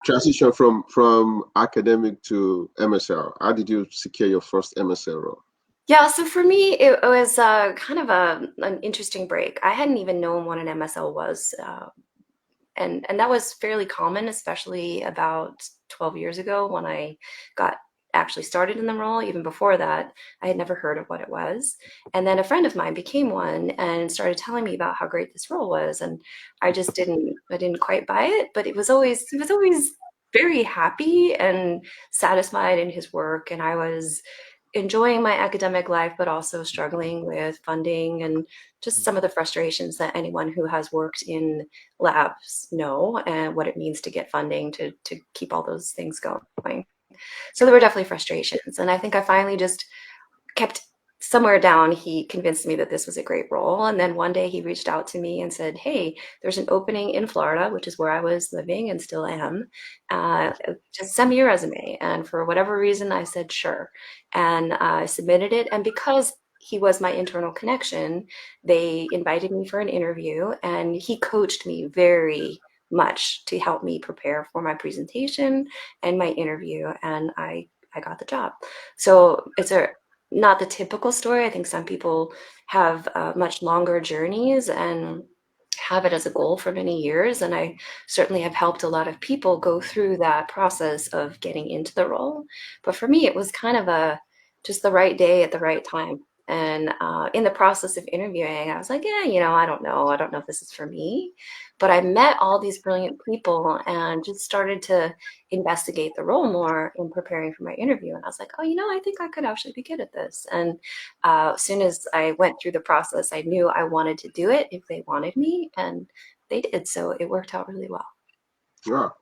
transition from academic to MSL? How did you secure your first MSL role? Yeah, so for me, it was kind of an interesting break. I hadn't even known what an MSL was, and that was fairly common, especially about 12 years ago when I got actually started in the role. Even before that, I had never heard of what it was. And then a friend of mine became one and started telling me about how great this role was, and I didn't quite buy it, but he was always very happy and satisfied in his work, and I was enjoying my academic life, but also struggling with funding and just some of the frustrations that anyone who has worked in labs know, and what it means to get funding to keep all those things going. So there were definitely frustrations. And I think I finally just kept somewhere down. He convinced me that this was a great role. And then one day he reached out to me and said, "Hey, there's an opening in Florida," which is where I was living and still am. Just send me your resume. And for whatever reason, I said, sure. And I submitted it. And because he was my internal connection, they invited me for an interview, and he coached me very much to help me prepare for my presentation and my interview. And I got the job. So it's a not the typical story. I think some people have much longer journeys and have it as a goal for many years. And I certainly have helped a lot of people go through that process of getting into the role. But for me, it was kind of a just the right day at the right time. And in the process of interviewing, I was like, yeah, I don't know. I don't know if this is for me. But I met all these brilliant people and just started to investigate the role more in preparing for my interview. And I was like, oh, I think I could actually be good at this. And as soon as I went through the process, I knew I wanted to do it if they wanted me, and they did. So it worked out really well. Yeah.